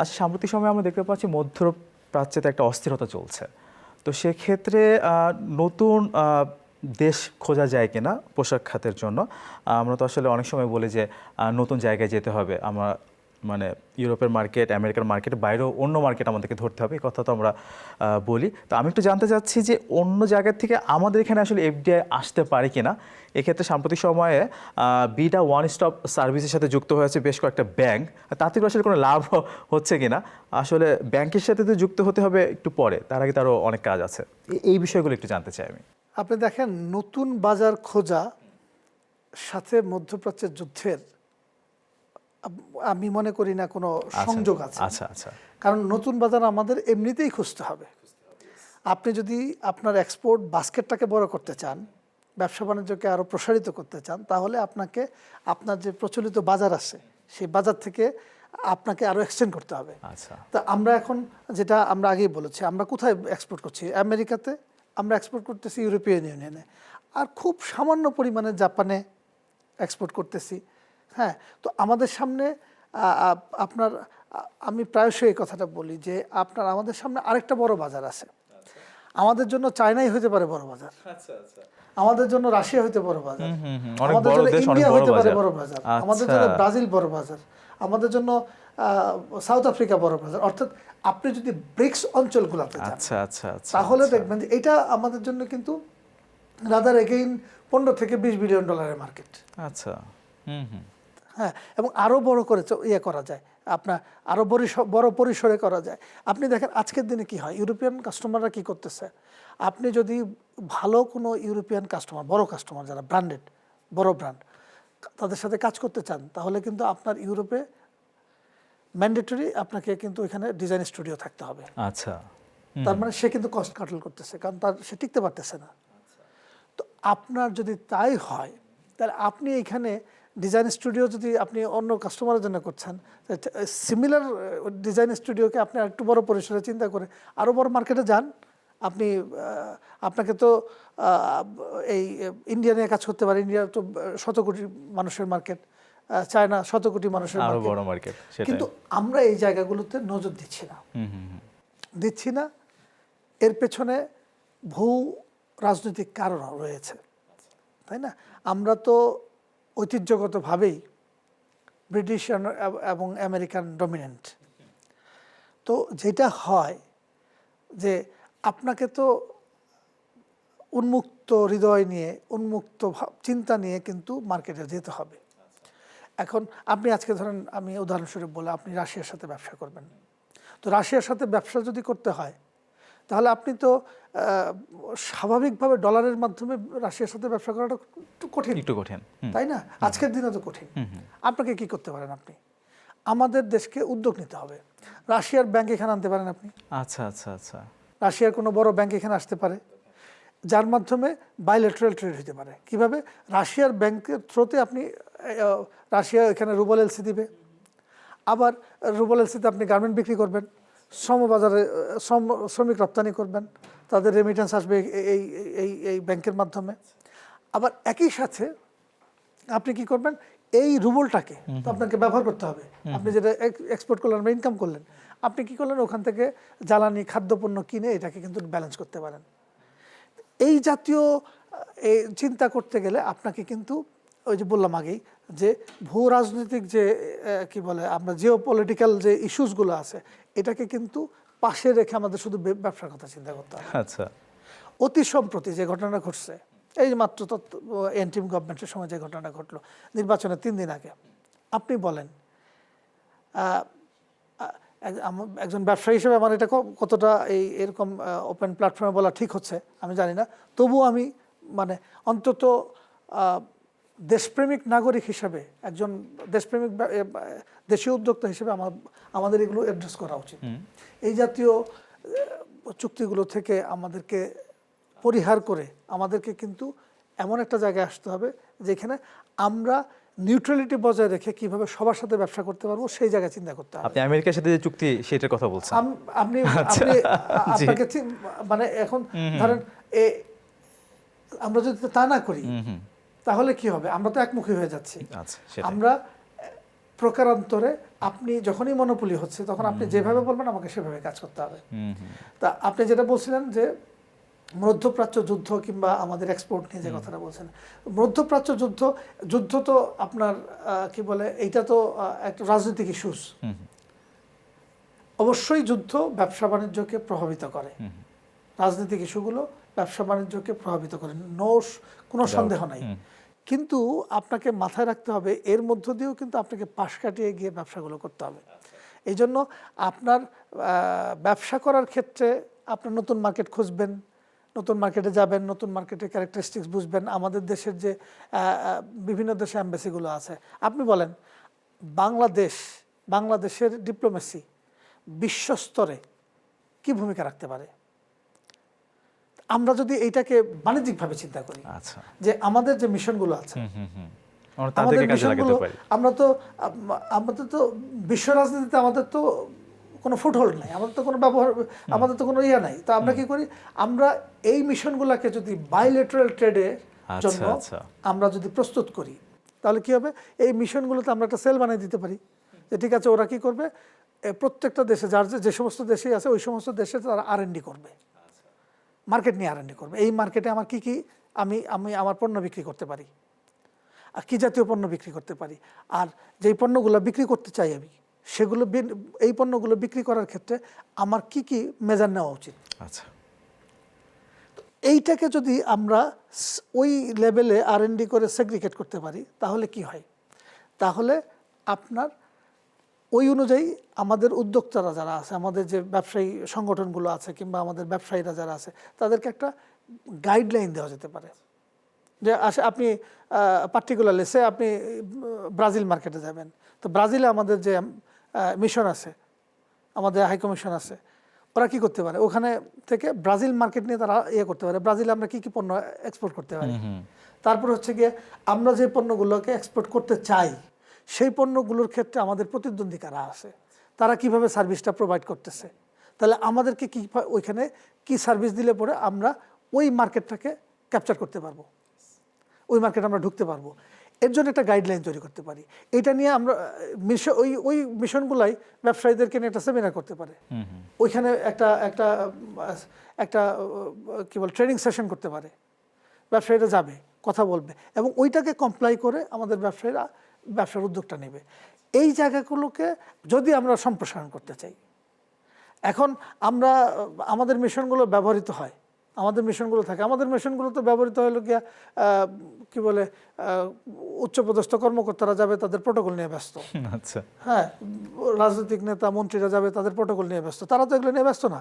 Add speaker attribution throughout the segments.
Speaker 1: আচ্ছা, সাম্প্রতিক সময়ে আমরা দেখতে পাচ্ছি মধ্যপ্রাচ্যে একটা অস্থিরতা চলছে। তো সেক্ষেত্রে নতুন দেশ খোঁজা যায় কিনা পোশাক খাতের জন্য? আমরা তো আসলে অনেক সময় বলি যে নতুন জায়গায় যেতে হবে, আমরা মানে ইউরোপের মার্কেট, আমেরিকার মার্কেটের বাইরেও অন্য মার্কেট আমাদেরকে ধরতে হবে, এই কথা তো আমরা বলি। তো আমি একটু জানতে চাচ্ছি যে অন্য জায়গার থেকে আমাদের এখানে আসলে এফডিআই আসতে পারে কিনা। এক্ষেত্রে সাম্প্রতিক সময়ে বিডা ওয়ান স্টপ সার্ভিসের সাথে যুক্ত হয়েছে বেশ কয়েকটা ব্যাংক। তাতে আসলে কোনো লাভ হচ্ছে কিনা? আসলে ব্যাংকের সাথে তো যুক্ত হতে হবে একটু পরে, তার আগে তারও অনেক কাজ আছে। এই বিষয়গুলো একটু জানতে চাই আমি।
Speaker 2: আপনি দেখেন, নতুন বাজার খোঁজা সাথে মধ্যপ্রাচ্যের যুদ্ধের আমি মনে করি না কোনো সংযোগ আছে।
Speaker 1: আচ্ছা আচ্ছা।
Speaker 2: কারণ নতুন বাজার আমাদের এমনিতেই খুঁজতে হবে। আপনি যদি আপনার এক্সপোর্ট বাস্কেটটাকে বড় করতে চান, ব্যবসা বাণিজ্যকে আরও প্রসারিত করতে চান, তাহলে আপনাকে আপনার যে প্রচলিত বাজার আছে সেই বাজার থেকে আপনাকে আরও এক্সটেন্ড করতে হবে।
Speaker 1: আচ্ছা।
Speaker 2: তা আমরা এখন যেটা আমরা আগেই বলেছি, আমরা কোথায় এক্সপোর্ট করছি? আমেরিকাতে, আমরা এক্সপোর্ট করতেছি ইউরোপিয়ান ইউনিয়নে, আর খুব সামান্য পরিমাণে জাপানে এক্সপোর্ট করতেছি। হ্যাঁ, তো আমাদের সামনে আপনার আমি প্রায়শই এই কথাটা বলি যে আমাদের সামনে আরেকটা বড় বাজার আছে। আমাদের জন্য চায়নাই হতে পারে বড় বাজার, আমাদের জন্য রাশিয়া হতে বড় বাজার, আমাদের জন্য ইন্ডিয়া হতে পারে বড় বাজার, আমাদের জন্য ব্রাজিল বড় বাজার, আমাদের জন্য সাউথ আফ্রিকা বড় বাজার। অর্থাৎ আপনি যদি ব্রিক্স অঞ্চলগুলোতে যান তাহলে দেখবেন যে এটা আমাদের জন্য কিন্তু রাদার এগেইন 15 থেকে 20 বিলিয়ন ডলারের মার্কেট।
Speaker 1: আচ্ছা।
Speaker 2: হ্যাঁ, এবং আরও বড় করে করা যায়, আপনার আরও বড় পরিসরে করা যায়। আপনি দেখেন আজকের দিনে কি হয়, ইউরোপিয়ান কাস্টমাররা কি করতেছে। আপনি যদি ভালো কোনো ইউরোপিয়ান কাস্টমার, বড় কাস্টমার যারা ব্র্যান্ডেড, বড় ব্র্যান্ড, তাদের সাথে কাজ করতে চান, তাহলে কিন্তু আপনার ইউরোপে ম্যান্ডেটরি আপনাকে কিন্তু এখানে ডিজাইন স্টুডিও থাকতে হবে।
Speaker 1: আচ্ছা।
Speaker 2: তার মানে সে কিন্তু কস্ট কাটল করতেছে, কারণ সে টিকতে পারতেছে না। তো আপনার যদি তাই হয়, তাহলে আপনি এখানে ডিজাইন স্টুডিও যদি আপনি অন্য কাস্টমারের জন্য করছেন, সিমিলার ডিজাইন স্টুডিওকে আপনি একটু বড় পরিসরে চিন্তা করে আরও বড় মার্কেটে যান। আপনাকে তো এই ইন্ডিয়া নিয়ে কাজ করতে পারে, ইন্ডিয়া তো 100 কোটি মানুষের মার্কেট, চায়না 100 কোটি মানুষের মার্কেট, কিন্তু আমরা এই জায়গাগুলোতে নজর দিচ্ছি না। এর পেছনে ভূ রাজনৈতিক কারণ রয়েছে, তাই না? আমরা তো ঐতিহ্যগতভাবেই ব্রিটিশ এবং আমেরিকান ডমিনেন্ট। তো যেটা হয় যে আপনাকে তো উন্মুক্ত হৃদয় নিয়ে, উন্মুক্ত চিন্তা নিয়ে কিন্তু মার্কেটে যেতে হবে। এখন আপনি আজকে ধরেন, আমি উদাহরণস্বরূপ বলে, আপনি রাশিয়ার সাথে ব্যবসা করবেন। তো রাশিয়ার সাথে ব্যবসা যদি করতে হয়, তাহলে আপনি তো স্বাভাবিকভাবে ডলারের মাধ্যমে রাশিয়ার সাথে ব্যবসা করাটা একটু কঠিন, তাই না? আজকের দিনে তো কঠিন। আপনাকে কি করতে পারেন? আপনি আমাদের দেশকে উদ্যোগ নিতে হবে। রাশিয়ার ব্যাংক এখানে আনতে পারেন আপনি।
Speaker 1: আচ্ছা আচ্ছা আচ্ছা।
Speaker 2: রাশিয়ার কোনো বড় ব্যাংক এখানে আসতে পারে, যার মাধ্যমে বাইলেটারাল ট্রেড হতে পারে। কিভাবে? রাশিয়ার ব্যাংকের থ্রুতে আপনি, রাশিয়া এখানে রুবল এলসি দিবে, আবার রুবল এলসিতে আপনি গার্মেন্ট বিক্রি করবেন, শ্রমবাজারে শ্রমিক রপ্তানি করবেন, তাদের রেমিটেন্স আসবে এই ব্যাংকের মাধ্যমে। আবার একই সাথে আপনি কি করবেন, এই রুবলটাকে তো আপনাকে ব্যবহার করতে হবে। আপনি যেটা এক্সপোর্ট করলেন বা ইনকাম করলেন, আপনি কি করলেন, ওখান থেকে জ্বালানি খাদ্যপণ্য কিনে এটাকে কিন্তু ব্যালেন্স করতে পারেন। এই জাতীয় চিন্তা করতে গেলে আপনাকে কিন্তু ওই যে বললাম আগেই, যে ভূ রাজনৈতিক যে কি বলে, আমরা জিও পলিটিক্যাল যে ইস্যুসগুলো আছে, এটাকে কিন্তু পাশে রেখে আমাদের শুধু ব্যবসার কথা চিন্তা করতে হবে।
Speaker 1: আচ্ছা।
Speaker 2: অতি সম্প্রতি যে ঘটনা ঘটছে, এই মাত্র এনটিএম গভর্নমেন্টের সময় যে ঘটনাটা ঘটলো নির্বাচনের 3 দিন আগে, আপনি বলেন একজন ব্যবসায়ী হিসেবে আমার এটা কতটা এরকম ওপেন প্ল্যাটফর্মে বলা ঠিক হচ্ছে আমি জানি না, তবুও আমি মানে অন্তত দেশপ্রেমিক নাগরিক হিসেবে, একজন দেশপ্রেমিক দেশীয় উদ্যোক্তা হিসেবে আমাদের এগুলো অ্যাড্রেস করা উচিত। এই জাতীয় চুক্তিগুলো থেকে আমাদেরকে পরিহার করে আমাদেরকে কিন্তু এমন একটা জায়গায় আসতে হবে যেখানে আমরা নিউট্রালিটি বজায় রেখে কিভাবে সবার সাথে ব্যবসা করতে পারবো সেই জায়গায় চিন্তা করতে হবে।
Speaker 1: আপনি আমেরিকার সাথে যে চুক্তি সেটার কথা বলছেন।
Speaker 2: আপনাকে মানে এখন ধরেন আমরা যদি তা না করি তাহলে কি হবে? আমরা তো একমুখী হয়ে যাচ্ছি। আমরা প্রকারান্তরে আপনি যখনই মনোপলি হচ্ছে তখন আপনি যেভাবে বলবেন আমাকে সেভাবে কাজ করতে হবে। তা আপনি যেটা বলছিলেন যে মধ্যপ্রাচ্য যুদ্ধ কিংবা আমাদের এক্সপোর্ট নিয়ে যে কথাটা বলছেন, মধ্যপ্রাচ্য যুদ্ধ তো আপনার কি বলে, এইটা তো একটা রাজনৈতিক ইস্যুস। অবশ্যই যুদ্ধ ব্যবসা বাণিজ্যকে প্রভাবিত করে, রাজনৈতিক ইস্যুগুলো ব্যবসা বাণিজ্যকে প্রভাবিত করে, কোনো সন্দেহ নাই। কিন্তু আপনাকে মাথায় রাখতে হবে এর মধ্য দিয়েও কিন্তু আপনাকে পাশ কাটিয়ে গিয়ে ব্যবসাগুলো করতে হবে। এই জন্য আপনার ব্যবসা করার ক্ষেত্রে আপনার নতুন মার্কেট খুঁজবেন, নতুন মার্কেটে যাবেন, নতুন মার্কেটের ক্যারেক্টারিস্টিক্স বুঝবেন। আমাদের দেশের যে বিভিন্ন দেশে অ্যাম্বাসিগুলো আছে, আপনি বলেন বাংলাদেশের ডিপ্লোমেসি বিশ্বস্তরে কি ভূমিকা রাখতে পারে? আমরা যদি এইটাকে বাণিজ্যিকভাবে চিন্তা করি,
Speaker 1: আচ্ছা,
Speaker 2: যে আমাদের যে মিশনগুলো আছে,
Speaker 1: আমাদের মিশনগুলো
Speaker 2: আমাদের তো বিশ্ব রাজনীতিতে আমাদের তো কোনো ফুটহোল্ড নাই, আমাদের তো কোনো ব্যবহার, আমাদের তো কোনো ইয়ে নাই। তো আমরা কি করি, আমরা এই মিশনগুলোকে যদি বাইলেটারাল ট্রেডের জন্য আমরা যদি প্রস্তুত করি, তাহলে কি হবে, এই মিশনগুলোতে আমরা একটা সেল বানিয়ে দিতে পারি যে ঠিক আছে ওরা কি করবে, প্রত্যেকটা দেশে যার যে সমস্ত দেশেই আছে ওই সমস্ত দেশে তারা R&D করবে, মার্কেট নিয়ে R&D করবে। এই মার্কেটে আমার কি আমি আমার পণ্য বিক্রি করতে পারি, আর কী জাতীয় পণ্য বিক্রি করতে পারি, আর যেই পণ্যগুলো বিক্রি করতে চাই আমি সেগুলো, এই পণ্যগুলো বিক্রি করার ক্ষেত্রে আমার কি মেজার নেওয়া উচিত।
Speaker 1: আচ্ছা,
Speaker 2: এইটাকে যদি আমরা ওই লেভেলে R&D করে সেগ্রিগেট করতে পারি তাহলে কি হয়, তাহলে আপনার ওই অনুযায়ী আমাদের উদ্যোক্তারা যারা আছে, আমাদের যে ব্যবসায়ী সংগঠনগুলো আছে কিংবা আমাদের ব্যবসায়ীরা যারা আছে, তাদেরকে একটা গাইডলাইন দেওয়া যেতে পারে যে আপনি পার্টিকুলারলি আপনি ব্রাজিল মার্কেটে যাবেন, তো ব্রাজিলে আমাদের যে মিশন আছে, আমাদের হাইকমিশন আছে, ওরা কি করতে পারে, ওখানে থেকে ব্রাজিল মার্কেট নিয়ে তারা করতে পারে, ব্রাজিলে আমরা কি পণ্য এক্সপোর্ট করতে পারি। তারপর হচ্ছে গিয়ে আমরা যে পণ্যগুলোকে এক্সপোর্ট করতে চাই সেই পণ্যগুলোর ক্ষেত্রে আমাদের প্রতিদ্বন্দ্বী কারা আছে, তারা কিভাবে সার্ভিসটা প্রোভাইড করতেছে, তাহলে আমাদেরকে ওইখানে কি সার্ভিস দিলে পরে আমরা ওই মার্কেটটাকে ক্যাপচার করতে পারবো, ওই মার্কেটে আমরা ঢুকতে পারবো। এর জন্য একটা গাইডলাইন তৈরি করতে পারি। এটা নিয়ে আমরা ওই মিশনগুলাই ব্যবসায়ীদেরকে নিয়ে একটা সেমিনার করতে পারে, ওইখানে একটা কি বল ট্রেনিং সেশন করতে পারে, ব্যবসায়ীরা যাবে, কথা বলবে এবং ওইটাকে কমপ্লাই করে আমাদের ব্যবসায়ীরা ব্যবসার উদ্যোগটা নেবে। এই জায়গাগুলোকে যদি আমরা সম্প্রসারণ করতে চাই, এখন আমাদের মিশনগুলো ব্যবহৃত হয়, আমাদের মিশনগুলো থাকে, আমাদের মিশনগুলো তো ব্যবহৃত হলো গিয়া কি বলে উচ্চপদস্থ কর্মকর্তারা যাবে, তাদের প্রোটোকল নিয়ে ব্যস্ত।
Speaker 1: আচ্ছা,
Speaker 2: হ্যাঁ, রাজনৈতিক নেতা মন্ত্রীরা যাবে, তাদের প্রোটোকল নিয়ে ব্যস্ত। তারা তো এগুলো নিয়ে ব্যস্ত না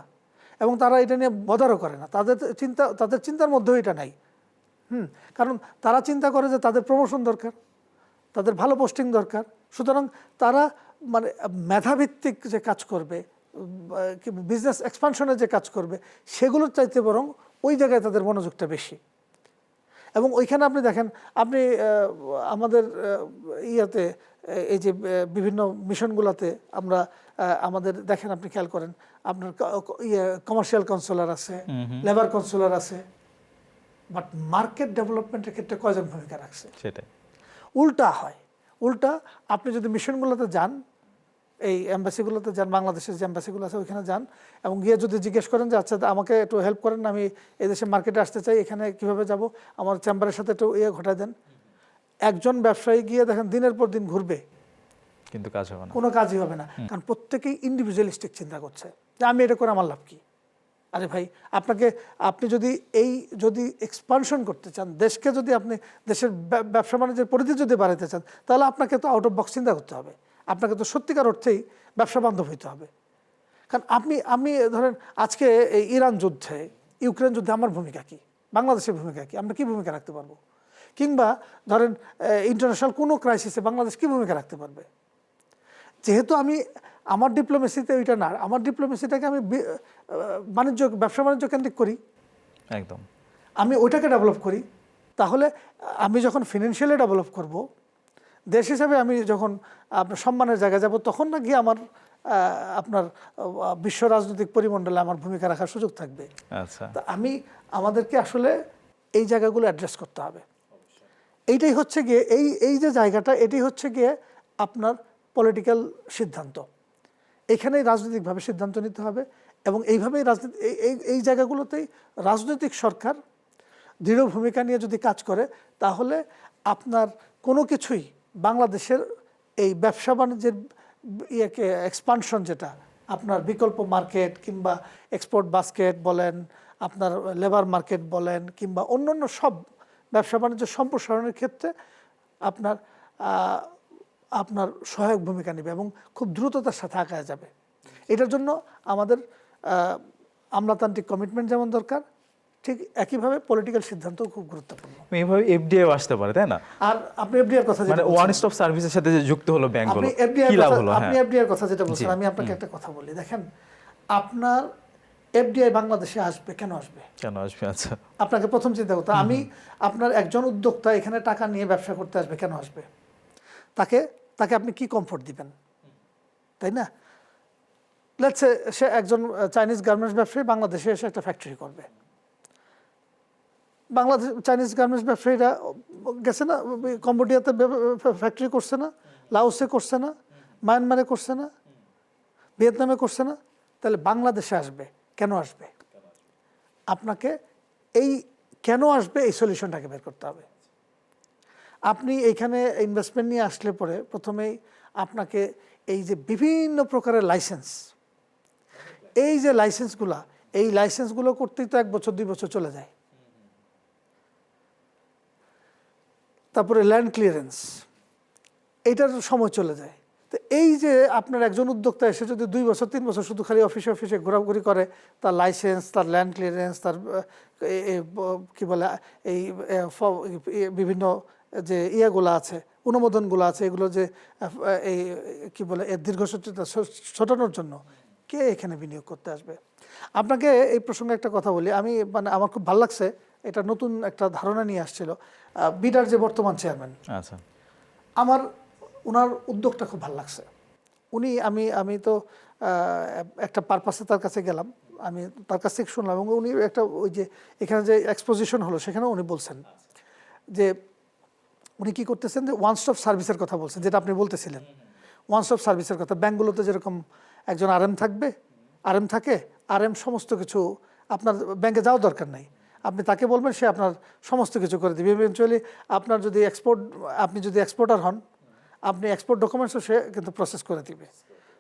Speaker 2: এবং তারা এটা নিয়ে বদারও করে না, তাদের চিন্তার মধ্যেও এটা নাই। কারণ তারা চিন্তা করে যে তাদের প্রমোশন দরকার, তাদের ভালো পোস্টিং দরকার, সুতরাং তারা মানে মেধাভিত্তিক যে কাজ করবে, বিজনেস এক্সপানশনের যে কাজ করবে, সেগুলোর চাইতে বরং ওই জায়গায় তাদের মনোযোগটা বেশি। এবং ওইখানে আপনি দেখেন, আপনি আমাদের ইয়াতে এই যে বিভিন্ন মিশনগুলোতে আমরা আমাদের দেখেন, আপনি খেয়াল করেন, আপনার কমার্শিয়াল কাউন্সিলর আছে, লেবার কাউন্সিলর আছে, বাট মার্কেট ডেভেলপমেন্টের ক্ষেত্রে কয়জন ভূমিকা রাখছে?
Speaker 1: সেটাই
Speaker 2: উল্টা আপনি যদি মিশনগুলোতে যান, এই অ্যাম্বাসিগুলোতে যান, বাংলাদেশের যে অ্যাম্বাসিগুলো আছে ওইখানে যান এবং গিয়ে যদি জিজ্ঞেস করেন যে আচ্ছা আমাকে একটু হেল্প করেন, আমি এই দেশে মার্কেটে আসতে চাই, এখানে কিভাবে যাব, আমার চেম্বারের সাথে একটু ঘটায় দেন, একজন ব্যবসায়ী গিয়ে দেখেন দিনের পর দিন ঘুরবে,
Speaker 1: কিন্তু কাজ হবে না,
Speaker 2: কোনো কাজই হবে না। কারণ প্রত্যেকেই ইন্ডিভিজুয়ালিস্টিক চিন্তা করছে যে আমি এটা করে আমার লাভ কি। আরে ভাই, আপনি যদি এক্সপানশন করতে চান, দেশকে যদি আপনি দেশের ব্যবসা বাণিজ্যের পরিধি যদি বাড়াতে চান, তাহলে আপনাকে তো আউট অফ বক্স চিন্তা করতে হবে, আপনাকে তো সত্যিকার অর্থেই ব্যবসা বান্ধব হইতে হবে। কারণ আমি ধরেন আজকে এই ইরান যুদ্ধে, ইউক্রেন যুদ্ধে আমার ভূমিকা কি, বাংলাদেশের ভূমিকা কি, আমরা কি ভূমিকা রাখতে পারবো, কিংবা ধরেন ইন্টারন্যাশনাল কোনো ক্রাইসিসে বাংলাদেশ কি ভূমিকা রাখতে পারবে। যেহেতু আমার ডিপ্লোমেসিতে ওইটা না, আমার ডিপ্লোমেসিটাকে আমি ব্যবসা বাণিজ্য কেন্দ্রিক করি,
Speaker 1: একদম
Speaker 2: আমি ওইটাকে ডেভেলপ করি, তাহলে আমি যখন ফিনান্সিয়ালি ডেভেলপ করব, দেশ হিসাবে আমি যখন আপনার সম্মানের জায়গায় যাব, তখন না গিয়ে আপনার বিশ্ব রাজনৈতিক পরিমণ্ডলে আমার ভূমিকা রাখার সুযোগ থাকবে।
Speaker 1: আচ্ছা,
Speaker 2: তা আমাদেরকে আসলে এই জায়গাগুলো অ্যাড্রেস করতে হবে। এইটাই হচ্ছে গিয়ে এই যে জায়গাটা, এটাই হচ্ছে গিয়ে আপনার পলিটিক্যাল সিদ্ধান্ত। এখানেই রাজনৈতিকভাবে সিদ্ধান্ত নিতে হবে এবং এইভাবেই রাজনীতি এই জায়গাগুলোতেই রাজনৈতিক সরকার দৃঢ় ভূমিকা নিয়ে যদি কাজ করে তাহলে আপনার কোনো কিছুই বাংলাদেশের এই ব্যবসা বাণিজ্যের ইয়েকে এক্সপানশন, যেটা আপনার বিকল্প মার্কেট কিংবা এক্সপোর্ট বাস্কেট বলেন, আপনার লেবার মার্কেট বলেন, কিংবা অন্যান্য সব ব্যবসা বাণিজ্য সম্প্রসারণের ক্ষেত্রে আপনার আপনার সহায়ক ভূমিকা নেবে এবং খুব দ্রুততার সাথে আগায় যাবে। এটার জন্য আমাদের আমলাতান্ত্রিক কমিটমেন্ট যেমন দরকার, ঠিক একইভাবে পলিটিক্যাল সিদ্ধান্তও খুব গুরুত্বপূর্ণ।
Speaker 1: এইভাবে এফডিআই আসতে পারে, তাই না?
Speaker 2: আর আপনি এফডিআর কথা
Speaker 1: মানে ওয়ান স্টপ সার্ভিসের সাথে যে যুক্ত হলো ব্যাংকগুলো, কি লাভ হলো?
Speaker 2: আপনি এফডিআর কথা যেটা বলছেন, আমি আপনাকে একটা কথা বলি। দেখেন, আপনার এফডিআই বাংলাদেশে আসবে, কেন আসবে? আচ্ছা, আপনাকে প্রথম চিন্তা করতে, আপনার একজন উদ্যোক্তা এখানে টাকা নিয়ে ব্যবসা করতে আসবে, কেন আসবে? তাকে আপনি কি কমফোর্ট দিবেন, তাই না? লেটস সে সে একজন চাইনিজ গার্মেন্টস ব্যবসায়ী বাংলাদেশে এসে একটা ফ্যাক্টরি করবে। বাংলাদেশ চাইনিজ গার্মেন্টস ব্যবসায়ীরা গেছে না, কম্বোডিয়াতে ফ্যাক্টরি করছে না, লাওসে করছে না, মায়ানমারে করছে না, ভিয়েতনামে করছে না। তাহলে বাংলাদেশে আসবে, কেন আসবে? আপনাকে এই কেন আসবে এই সলিউশনটাকে বের করতে হবে। আপনি এইখানে ইনভেস্টমেন্ট নিয়ে আসলে পরে প্রথমেই আপনাকে এই যে বিভিন্ন প্রকারের লাইসেন্স, এই যে লাইসেন্সগুলো করতেই তো 1 বছর 2 বছর চলে যায়। তারপরে ল্যান্ড ক্লিয়ারেন্স, এইটার সময় চলে যায়। তো এই যে আপনার একজন উদ্যোক্তা এসে যদি 2 বছর 3 বছর শুধু খালি অফিসে ঘোরাঘুরি করে, তার লাইসেন্স, তার ল্যান্ড ক্লিয়ারেন্স, তার কি বলে এই বিভিন্ন যে ইয়েগুলো আছে, অনুমোদনগুলো আছে, এগুলো যে এই কি বলে এর দীর্ঘসূত্রতা ছোটানোর জন্য কে এখানে বিনিয়োগ করতে আসবে? আপনাকে এই প্রসঙ্গে একটা কথা বলি, মানে আমার খুব ভালো লাগছে, এটা নতুন একটা ধারণা নিয়ে আসছিল বিডার যে বর্তমান চেয়ারম্যান। আচ্ছা, আমার ওনার উদ্যোগটা খুব ভালো লাগছে। আমি তো একটা পারপাসে তার কাছে গেলাম, আমি তার কাছ থেকে শুনলাম, এবং উনি একটা ওই যে এখানে যে এক্সপোজিশন হলো সেখানেও উনি বলছেন যে উনি কি করতেছেন, যে ওয়ান স্টপ সার্ভিসের কথা বলছেন, যেটা আপনি বলতেছিলেন ওয়ান স্টপ সার্ভিসের কথা। ব্যাঙ্কগুলোতে যেরকম একজন আরএম থাকে, আরএম সমস্ত কিছু, আপনার ব্যাংকে যাওয়ার দরকার নাই, আপনি তাকে বলবেন, সে আপনার সমস্ত কিছু করে দেবে। ইভেনচুয়ালি আপনার যদি আপনি যদি এক্সপোর্টার হন, আপনি এক্সপোর্ট ডকুমেন্টসও সে কিন্তু প্রসেস করে দিবে,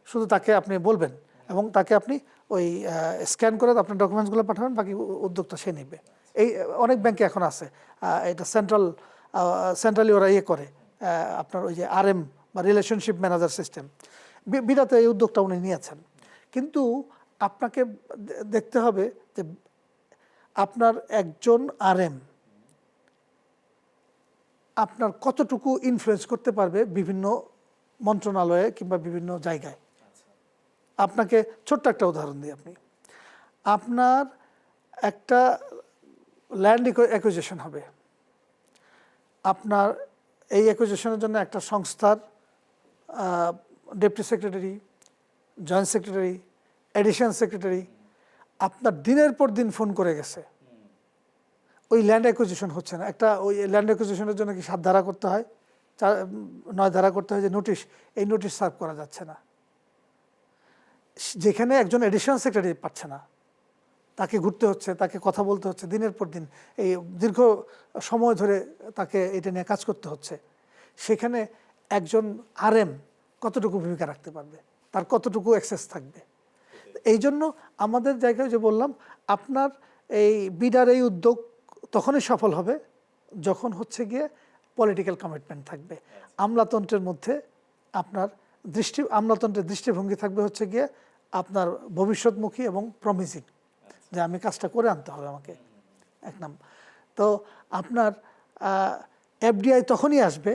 Speaker 2: শুধু তাকে আপনি বলবেন এবং তাকে আপনি ওই স্ক্যান করে আপনার ডকুমেন্টসগুলো পাঠাবেন, বাকি উদ্যোগটা সে নেবে। এই অনেক ব্যাংকে এখন আছে, এটা সেন্ট্রালি ওরা করে আপনার ওই যে আরএম বা রিলেশনশিপ ম্যানেজার সিস্টেম। বিরাতে এই উদ্যোগটা উনি নিয়েছেন। কিন্তু আপনাকে দেখতে হবে যে আপনার একজন আরএম আপনার কতটুকু ইনফ্লুয়েন্স করতে পারবে বিভিন্ন মন্ত্রণালয়ে কিংবা বিভিন্ন জায়গায়। আপনাকে ছোট্ট একটা উদাহরণ দিই, আপনার একটা ল্যান্ড অ্যাকুইজিশন হবে, আপনার এই অ্যাকুইজিশনের জন্য একটা সংস্থার deputy secretary, joint secretary, additional secretary আপনার দিনের পর দিন ফোন করে গেছে, ওই ল্যান্ড অ্যাকুইজিশন হচ্ছে না। ওই ল্যান্ড অ্যাকুইজিশনের জন্য কি 7 ধারা করতে হয়, 9 ধারা করতে হয়, যে এই নোটিশ সার্ভ করা যাচ্ছে না। যেখানে একজন এডিশনাল সেক্রেটারি পাচ্ছে না, তাকে ঘুরতে হচ্ছে, তাকে কথা বলতে হচ্ছে দিনের পর দিন, এই দীর্ঘ সময় ধরে তাকে এটা নিয়ে কাজ করতে হচ্ছে। সেখানে একজন আরএম কতটুকু ভূমিকা রাখতে পারবে, তার কতটুকু অ্যাক্সেস থাকবে। এই জন্য আমাদের জায়গায় যে বললাম, আপনার এই বিডার এই উদ্যোগ তখনই সফল হবে যখন হচ্ছে গিয়ে পলিটিক্যাল কমিটমেন্ট থাকবে, আমলাতন্ত্রের মধ্যে আপনার আমলাতন্ত্রের দৃষ্টিভঙ্গি থাকবে হচ্ছে গিয়ে আপনার ভবিষ্যৎমুখী এবং প্রমিজিং, যে আমি কাজটা করে আনতে হবে আমাকে, এক নাম্বার। তো আপনার এফডিআই তখনই আসবে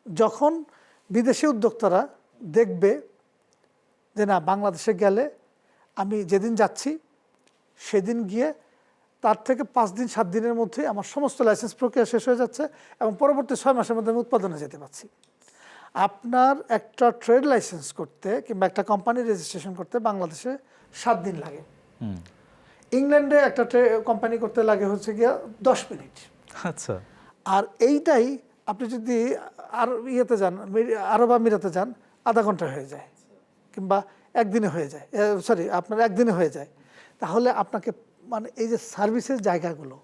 Speaker 2: যখন বিদেশি উদ্যোক্তারা দেখবে যে না, বাংলাদেশে গেলে আমি যেদিন যাচ্ছি সেদিন গিয়ে তার থেকে 5 দিন 7 দিনের মধ্যে আমার সমস্ত লাইসেন্স প্রক্রিয়া শেষ হয়ে যাচ্ছে এবং পরবর্তী 6 মাসের মধ্যে আমি উৎপাদনে যেতে পারছি। আপনার একটা ট্রেড লাইসেন্স করতে কিংবা একটা কোম্পানি রেজিস্ট্রেশন করতে বাংলাদেশে 7 দিন লাগে, ইংল্যান্ডে একটা কোম্পানি করতে লাগে হচ্ছে গিয়া 10 মিনিট। আচ্ছা, আর এইটাই আপনি যদি আর ইয়েতে যান, আরব আমিরাতে যান, আধা ঘন্টা হয়ে যায়, কিংবা একদিনে হয়ে যায়, সরি আপনার একদিনে হয়ে যায়। তাহলে আপনাকে মানে এই যে সার্ভিসের জায়গাগুলো,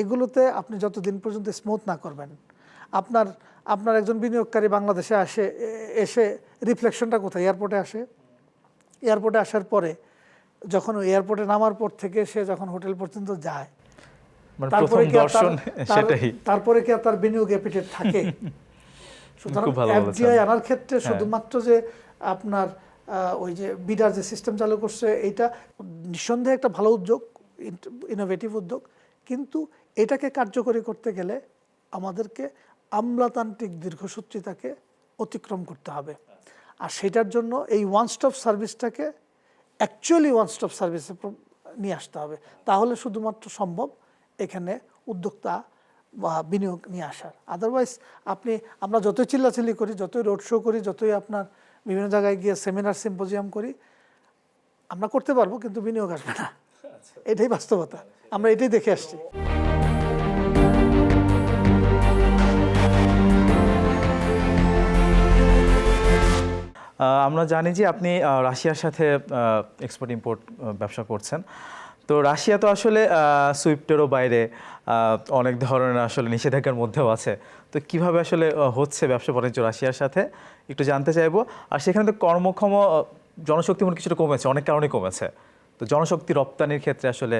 Speaker 2: এগুলোতে আপনি যতদিন পর্যন্ত স্মুথ না করবেন, আপনার আপনার একজন বিনিয়োগকারী বাংলাদেশে এসে রিফ্লেকশনটা কোথায়? এয়ারপোর্টে আসে। এয়ারপোর্টে আসার পরে যখন এয়ারপোর্টে নামার পর থেকে সে যখন হোটেল পর্যন্ত যায়,
Speaker 1: মানে
Speaker 2: তারপরে
Speaker 1: প্রথম
Speaker 2: কি আর
Speaker 1: দর্শন সেটাই।
Speaker 2: তারপরে কি আর তার বিনিয়োগ অ্যাপিটেট থাকে? সুতরাং
Speaker 1: খুব ভালো বলেছেন।
Speaker 2: এফডিআই আনার ক্ষেত্রে শুধুমাত্র যে আপনার ওই যে বিডার যে সিস্টেম চালু করছে, এইটা নিঃসন্দেহে একটা ভালো উদ্যোগ, ইনোভেটিভ উদ্যোগ, কিন্তু এটাকে কার্যকরী করতে গেলে আমাদেরকে আমলাতান্ত্রিক দীর্ঘসূত্রিতাকে অতিক্রম করতে হবে। আর সেটার জন্য এই ওয়ান স্টপ সার্ভিসটাকে অ্যাকচুয়ালি ওয়ান স্টপ সার্ভিসে নিয়ে আসতে হবে। তাহলে শুধুমাত্র সম্ভব এখানে উদ্যোক্তা বা বিনিয়োগ নিয়ে আসার। আদারওয়াইজ আমরা যতই চিল্লাচিল্লি করি, যতই রোড শো করি, যতই আপনার বিভিন্ন জায়গায় গিয়ে সেমিনার সিম্পোজিয়াম করি, আমরা করতে পারবো, কিন্তু বিনিয়োগ আসবে না। এটাই বাস্তবতা, আমরা এটাই দেখে আসছি।
Speaker 1: আমরা জানি যে আপনি রাশিয়ার সাথে এক্সপোর্ট ইম্পোর্ট ব্যবসা করছেন। তো রাশিয়া তো আসলে সুইফটেরও বাইরে অনেক ধরনের আসলে নিষেধাজ্ঞার মধ্যেও আছে। তো কিভাবে আসলে হচ্ছে ব্যবসা বাণিজ্য রাশিয়ার সাথে একটু জানতে চাইবো। আর সেখানে তো কর্মক্ষম জনশক্তি মনে কিছুটা কমেছে, অনেক কারণে কমেছে। তো জনশক্তি রপ্তানির ক্ষেত্রে আসলে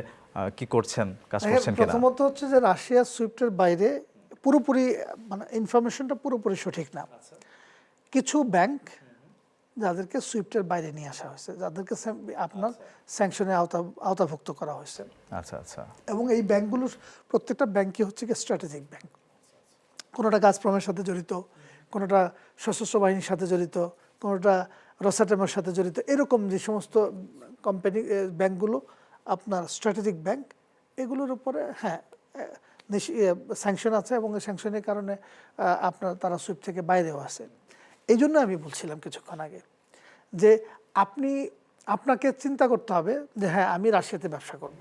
Speaker 1: কি করছেন, কাজ করছেন কিনা?
Speaker 2: প্রথমত হচ্ছে যে রাশিয়া সুইফটের বাইরে পুরোপুরি মানে ইনফরমেশনটা পুরোপুরি সঠিক না। কিছু ব্যাংক যাদেরকে সুইফটের বাইরে নিয়ে আসা হয়েছে, যাদেরকে আপনার স্যাংশনে আওতাভুক্ত করা হয়েছে।
Speaker 1: আচ্ছা আচ্ছা।
Speaker 2: এবং এই ব্যাংকগুলোর প্রত্যেকটা ব্যাংকই হচ্ছে কি স্ট্র্যাটেজিক ব্যাংক। কোনোটা গাজপ্রমের সাথে জড়িত, কোনোটা সশস্ত্র বাহিনীর সাথে জড়িত, কোনোটা রসাটেমের সাথে জড়িত। এরকম যে সমস্ত কোম্পানি ব্যাংকগুলো আপনার স্ট্র্যাটেজিক ব্যাংক, এগুলোর উপরে স্যাংশন আছে, এবং এই স্যাংশনের কারণে আপনার তারা সুইফট থেকে বাইরেও আছে। এই জন্য আমি বলছিলাম কিছুক্ষণ আগে যে আপনাকে চিন্তা করতে হবে যে হ্যাঁ, আমি রাশিয়াতে ব্যবসা করব।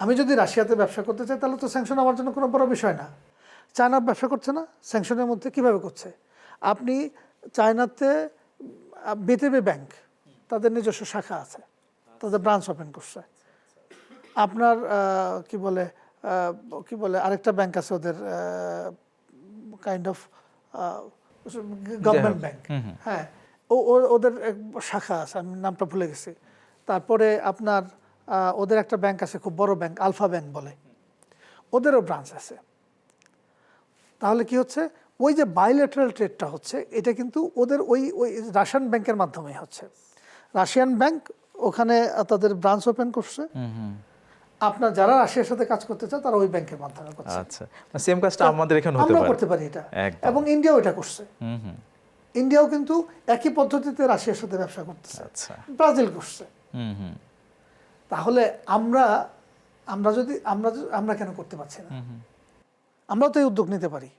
Speaker 2: আমি যদি রাশিয়াতে ব্যবসা করতে চাই, তাহলে তো স্যাংশন আমার জন্য কোনো বড় বিষয় না। চায়না ব্যবসা করছে না, স্যাংশনের মধ্যে কিভাবে করছে? আপনি চায়নাতে বিটিবি ব্যাংক, তাদের নিজস্ব শাখা আছে, তাদের ব্রাঞ্চ ওপেন করছে। আপনার কি বলে আরেকটা ব্যাংক আছে ওদের, কাইন্ড অফ গভর্নমেন্ট ব্যাংক, হ্যাঁ, ওদের এক শাখা আছে, আমি নামটা ভুলে গেছি। তারপরে আপনার ওদের একটা ব্যাংক আছে, খুব বড় ব্যাংক, আলফা ব্যাংক বলে, ওদেরও ব্রাঞ্চ আছে। তাহলে কি হচ্ছে, ওই যে বাইলেটারাল ট্রেডটা হচ্ছে, এটা কিন্তু ওদের ওই রাশিয়ান ব্যাংকের মাধ্যমেই হচ্ছে। রাশিয়ান ব্যাংক ওখানে তাদের ব্রাঞ্চ ওপেন করছে। আপনার যারা রাশিয়ার সাথে কাজ করতে চায় তারা ওই ব্যাংকের মাধ্যমে করছে।
Speaker 1: আচ্ছা, সেম কাজটা আমাদের এখানে হতে পারে,
Speaker 2: আমরা করতে পারি এটা। এবং ইন্ডিয়াও এটা করছে। ইন্ডিয়াও কিন্তু একই পদ্ধতিতে রাশিয়ার সাথে ব্যবসা করতেছে।
Speaker 1: আচ্ছা,
Speaker 2: ব্রাজিল করছে। তাহলে আমরা কেন করতে পারছি না? আমরাও তো এই উদ্যোগ নিতে পারি,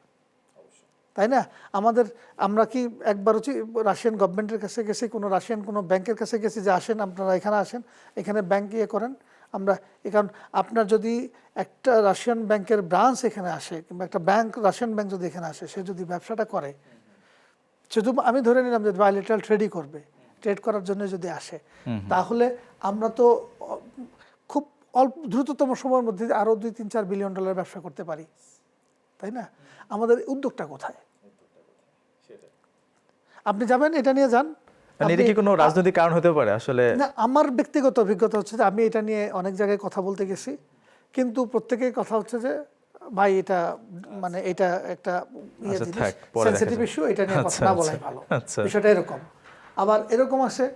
Speaker 2: তাই না? আমরা কি একবার হচ্ছে রাশিয়ান গভর্নমেন্টের কাছে গেছি, কোনো রাশিয়ান কোনো ব্যাংকের কাছে গেছি যে আসেন আপনারা এখানে আসেন, এখানে ব্যাংক ইয়ে করেন। কারণ আপনার যদি একটা রাশিয়ান ব্যাংকের ব্রাঞ্চ এখানে আসে, কিংবা একটা রাশিয়ান ব্যাংক যদি এখানে আসে, সে যদি ব্যবসাটা করে, শুধু আমি ধরে নিলাম যে বাইলেটারাল ট্রেডই করবে, ট্রেড করার জন্য যদি আসে, তাহলে আমরা তো খুব দ্রুততম সময়ের মধ্যে আরো $2-3-4 বিলিয়ন ব্যবসা করতে পারি, তাই না? আমাদের উদ্যোগটা কোথায়? আপনি যাবেন, এটা নিয়ে যান।
Speaker 1: এটা কি কোনো রাজনৈতিক কারণ হতে পারে আসলে?
Speaker 2: না, আমার ব্যক্তিগত অভিজ্ঞতা হচ্ছে যে আমি এটা নিয়ে অনেক জায়গায় কথা বলতে গেছি, কিন্তু প্রত্যেকের কথা হচ্ছে যে ভাই এটা মানে এটা একটা সেনসিটিভ ইস্যু, এটা নিয়ে কথা না বলাই ভালো। বিষয়টা এরকম। আবার এরকম আসে,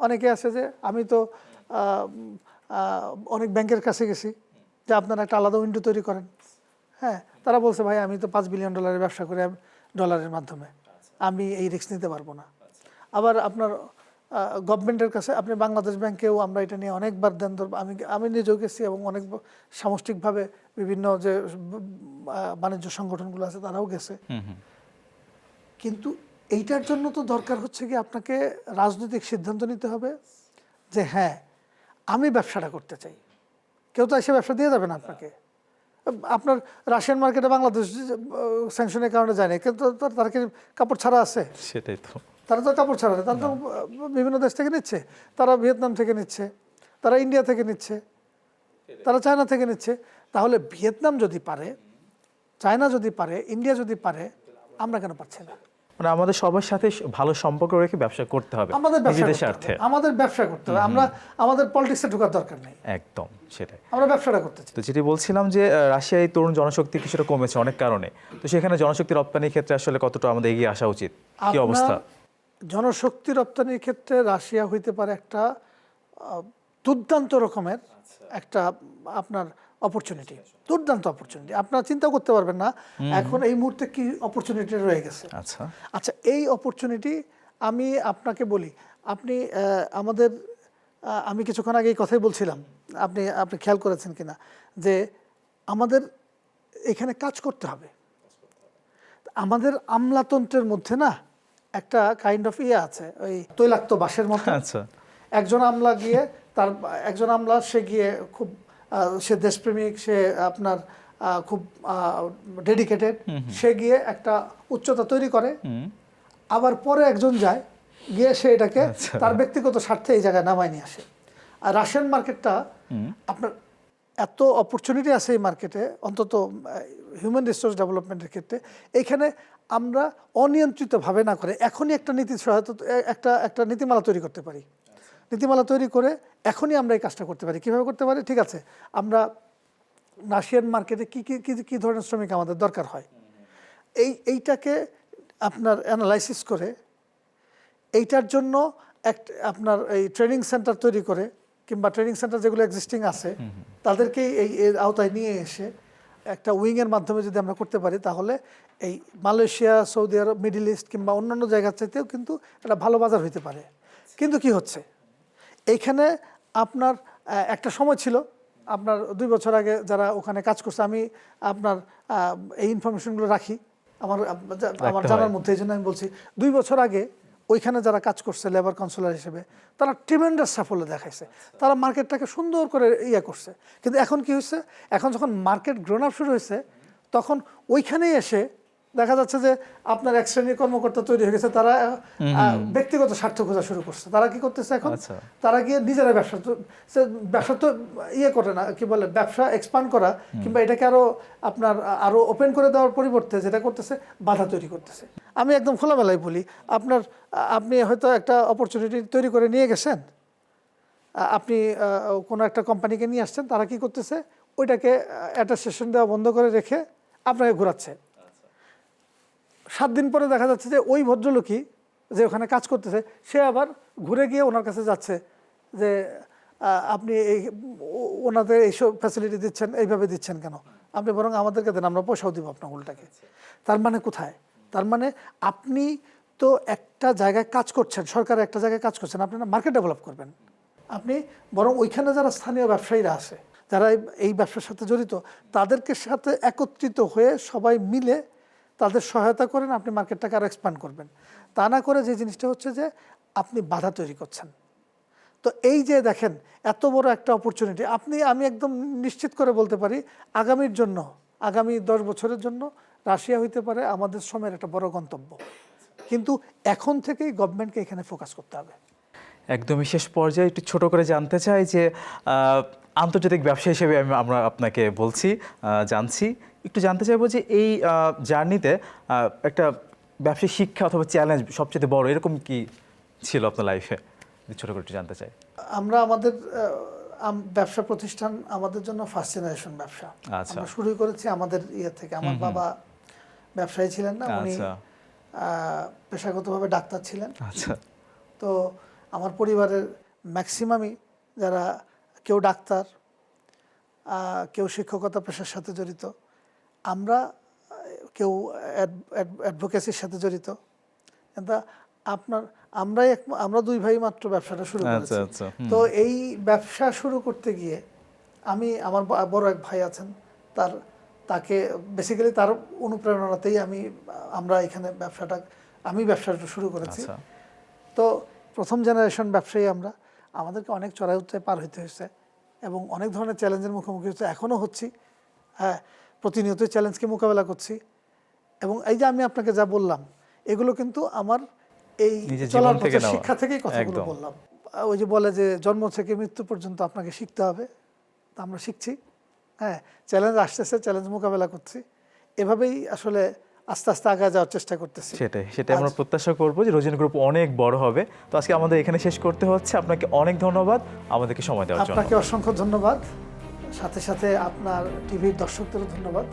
Speaker 2: অনেকে আছে যে আমি তো অনেক ব্যাংকের কাছে গেছি যে আপনারা একটা আলাদা উইন্ডো তৈরি করেন। হ্যাঁ, তারা বলছে ভাই আমি তো $5 বিলিয়ন ব্যবসা করি ডলারের মাধ্যমে, আমি এই রিস্ক নিতে পারবো না। আবার আপনার গভর্নমেন্টের কাছে, আপনি বাংলাদেশ ব্যাংকেও আমরা এটা নিয়ে অনেকবার আমি নিজেও গেছি, এবং অনেক সামষ্টিকভাবে বিভিন্ন যে বাণিজ্য সংগঠনগুলো আছে তারাও গেছে। কিন্তু এইটার জন্য তো দরকার হচ্ছে কি আপনাকে রাজনৈতিক সিদ্ধান্ত নিতে হবে যে হ্যাঁ, আমি ব্যবসাটা করতে চাই। কেউ তো এসে ব্যবসা দিয়ে যাবে না আপনাকে। আপনার রাশিয়ান মার্কেটে বাংলাদেশ স্যাংশনের কারণে যায় না, কিন্তু তারা কি কাপড় ছাড়া আছে?
Speaker 1: সেটাই তো।
Speaker 2: তারা তো কাপড় ছাড়া নেই, তারা তো বিভিন্ন দেশ থেকে নিচ্ছে, তারা ভিয়েতনাম থেকে নিচ্ছে, তারা ইন্ডিয়া থেকে নিচ্ছে, তারা চায়না থেকে নিচ্ছে। তাহলে ভিয়েতনাম যদি পারে, চায়না যদি পারে, ইন্ডিয়া যদি পারে, আমরা কেন পারছি না?
Speaker 1: মানে আমাদের সবার সাথে ভালো সম্পর্ক রেখে ব্যবসা করতে হবে
Speaker 2: আমাদের ব্যবসা
Speaker 1: নিজেদের
Speaker 2: করতে
Speaker 1: স্বার্থে।
Speaker 2: হবে, আমাদের ব্যবসা করতে হবে। আমরা আমাদের পলিটিক্সে ঢোকার দরকার নেই,
Speaker 1: একদম সেটাই।
Speaker 2: আমরা ব্যবসাটা করতে চাই।
Speaker 1: তো যেটি বলছিলাম যে রাশিয়ায় তরুণ জনশক্তি কিছুটা কমেছে অনেক কারণে, তো সেখানে জনশক্তি রপ্তানির ক্ষেত্রে আসলে কতটা আমাদের এগিয়ে আসা উচিত, কি অবস্থা?
Speaker 2: জনশক্তি রপ্তানির ক্ষেত্রে রাশিয়া হইতে পারে একটা দুর্দান্ত রকমের একটা আপনার অপরচুনিটি, দুর্দান্ত অপরচুনিটি। আপনারা চিন্তা করতে পারবেন না এখন এই মুহূর্তে কি অপরচুনিটি রয়ে গেছে।
Speaker 1: আচ্ছা
Speaker 2: আচ্ছা, এই অপরচুনিটি আমি আপনাকে বলি, আপনি আমাদের আমি কিছুক্ষণ আগে এই কথাই বলছিলাম, আপনি খেয়াল করেছেন কিনা যে আমাদের এখানে কাজ করতে হবে। আমাদের আমলাতন্ত্রের মধ্যে না একটা কাইন্ড অফ ইয়ে আছে, ওই তৈলাক্ত বাঁশের মতো।
Speaker 1: আচ্ছা
Speaker 2: একজন আমলা গিয়ে একজন আমলা সে গিয়ে খুব সে দেশপ্রেমিক, সে আপনার খুব ডেডিকেটেড, সে গিয়ে একটা উচ্চতা তৈরি করে, আবার পরে একজন যায় গিয়ে সে এটাকে তার ব্যক্তিগত স্বার্থে এই জায়গায় নামায় নিয়ে আসে। আর রাশিয়ান মার্কেটটা আপনার এত অপরচুনিটি আছে এই মার্কেটে, অন্তত হিউম্যান রিসোর্স ডেভেলপমেন্টের ক্ষেত্রে। এইখানে আমরা অনিয়ন্ত্রিতভাবে না করে এখনই একটা নীতি সহায়তা, একটা নীতিমালা তৈরি করতে পারি। নীতিমালা তৈরি করে এখনই আমরা এই কাজটা করতে পারি। কীভাবে করতে পারি? ঠিক আছে, আমরা রাশিয়ান মার্কেটে কী ধরনের শ্রমিক আমাদের দরকার হয়, এইটাকে আপনার অ্যানালাইসিস করে এইটার জন্য আপনার এই ট্রেনিং সেন্টার তৈরি করে, কিংবা ট্রেনিং সেন্টার যেগুলো এক্সিস্টিং আছে তাদেরকেই এর আওতায় নিয়ে এসে একটা উইংয়ের মাধ্যমে যদি আমরা করতে পারি, তাহলে এই মালয়েশিয়া, সৌদি আরব, মিডল ইস্ট কিংবা অন্যান্য জায়গার চাইতেও কিন্তু একটা ভালো বাজার হইতে পারে। কিন্তু কি হচ্ছে, এইখানে আপনার একটা সময় ছিল, আপনার 2 বছর আগে যারা ওখানে কাজ করছে, আমি আপনার এই ইনফরমেশনগুলো রাখি আমার জানার মধ্যে, এই জন্য আমি বলছি, 2 বছর আগে ওইখানে যারা কাজ করছে লেবার কাউন্সিলর হিসেবে, তারা ট্রিমেন্ডাস সাফল্য দেখাইছে, তারা মার্কেটটাকে সুন্দর করে ইয়ে করছে। কিন্তু এখন কি হয়েছে, এখন যখন মার্কেট গ্রোন আপ শুরু হয়েছে, তখন ওইখানেই এসে দেখা যাচ্ছে যে আপনার এক শ্রেণীর কর্মকর্তা তৈরি হয়ে গেছে, তারা ব্যক্তিগত স্বার্থ খোঁজা শুরু করছে। তারা কি করতেছে এখন, তারা গিয়ে নিজেরা ব্যবসা তো ইয়ে করে না, কি বলে, ব্যবসা এক্সপান্ড করা কিংবা এটাকে আরো ওপেন করে দেওয়ার পরিবর্তে যেটা করতেছে, বাধা তৈরি করতেছে। আমি একদম খোলামেলাই বলি, আপনি হয়তো একটা অপরচুনিটি তৈরি করে নিয়ে গেছেন, আপনি কোনো একটা কোম্পানিকে নিয়ে আসছেন, তারা কি করতেছে, ওইটাকে অ্যাটাস্টেশন দেওয়া বন্ধ করে রেখে আপনাকে ঘোরাচ্ছে। 7 দিন পরে দেখা যাচ্ছে যে ওই ভদ্রলোকই যে ওখানে কাজ করতেছে, সে আবার ঘুরে গিয়ে ওনার কাছে যাচ্ছে যে আপনি ওনাদের এইসব ফ্যাসিলিটি দিচ্ছেন, এইভাবে দিচ্ছেন কেন, আপনি বরং আমাদেরকে দেন, আমরা পয়সাও দিব আপনার উল্টাকে। তার মানে কোথায়, তার মানে আপনি তো একটা জায়গায় কাজ করছেন, সরকারের একটা জায়গায় কাজ করছেন, আপনি না মার্কেট ডেভেলপ করবেন, আপনি বরং ওইখানে যারা স্থানীয় ব্যবসায়ীরা আছে, যারা এই ব্যবসার সাথে জড়িত, তাদেরকে সাথে একত্রিত হয়ে সবাই মিলে তাদের সহায়তা করেন, আপনি মার্কেটটাকে আরও এক্সপ্যান্ড করবেন। তা না করে যে জিনিসটা হচ্ছে যে আপনি বাধা তৈরি করছেন। তো এই যে দেখেন এত বড় একটা অপরচুনিটি, আমি একদম নিশ্চিত করে বলতে পারি, আগামীর জন্য, আগামী 10 বছরের জন্য রাশিয়া হইতে পারে আমাদের সময়ের একটা বড় গন্তব্য। কিন্তু এখন থেকেই গভর্নমেন্টকে এখানে ফোকাস করতে হবে।
Speaker 1: একদমই শেষ পর্যায়ে একটু ছোট করে জানতে চাই যে আন্তর্জাতিক ব্যবসা হিসেবে আমরা আপনাকে বলছি, জানছি, একটু জানতে চাইবো যে এই জার্নিতে একটা ব্যবসায়িক শিক্ষা অথবা চ্যালেঞ্জ সবচেয়ে বড় এরকম কি ছিল আপনার লাইফে, ছোট করে একটু জানতে চাই।
Speaker 2: আমরা আমাদের ব্যবসা প্রতিষ্ঠান আমাদের জন্য ফার্স্ট জেনারেশন ব্যবসা। আমরা শুরু করেছি আমাদের ইয়ে থেকে। আমার বাবা ব্যবসায়ী ছিলেন না, উনি পেশাগতভাবে ডাক্তার ছিলেন।
Speaker 1: আচ্ছা,
Speaker 2: তো আমার পরিবারের ম্যাক্সিমামই যারা, কেউ ডাক্তার, কেউ শিক্ষকতা পেশার সাথে জড়িত, কেউ অ্যাডভোকেসির সাথে জড়িত। কিন্তু আমরা 2 ভাই মাত্র ব্যবসাটা শুরু করেছি। তো এই ব্যবসা শুরু করতে গিয়ে আমার বড় এক ভাই আছেন, তাকে বেসিক্যালি তার অনুপ্রেরণাতেই আমরা এখানে ব্যবসাটা শুরু করেছি। তো প্রথম জেনারেশন ব্যবসায়ী আমাদেরকে অনেক চড়াই উতরাই পার হইতে হয়েছে এবং অনেক ধরনের চ্যালেঞ্জের মুখোমুখি হচ্ছে, এখনও হচ্ছি। হ্যাঁ, প্রতিনিয়ত চ্যালেঞ্জকে মোকাবেলা করছি। এবং এই যে আমি আপনাকে যা বললাম, এগুলো কিন্তু আমার এই
Speaker 1: নিজের
Speaker 2: চলার
Speaker 1: জীবন থেকে
Speaker 2: পথে
Speaker 1: নেওয়া।
Speaker 2: শিক্ষা থেকেই কথাগুলো
Speaker 1: একদম।
Speaker 2: বললাম। ওই যে বলে যে জন্ম থেকে মৃত্যু পর্যন্ত আপনাকে শিখতে হবে, তা আমরা শিখছি। হ্যাঁ, চ্যালেঞ্জ আসতেছে, চ্যালেঞ্জ মোকাবেলা করছি, এভাবেই আসলে আস্তে আস্তে আগায় যাওয়ার চেষ্টা করতেছি।
Speaker 1: সেটাই আমরা প্রত্যাশা করবো যে রোজিন গ্রুপ অনেক বড় হবে। তো আজকে আমাদের এখানে শেষ করতে হচ্ছে। আপনাকে অনেক ধন্যবাদ আমাদেরকে সময় দেওয়ার জন্য।
Speaker 2: আপনাকে অসংখ্য ধন্যবাদ, সাথে সাথে আপনার টিভির দর্শকদেরও ধন্যবাদ।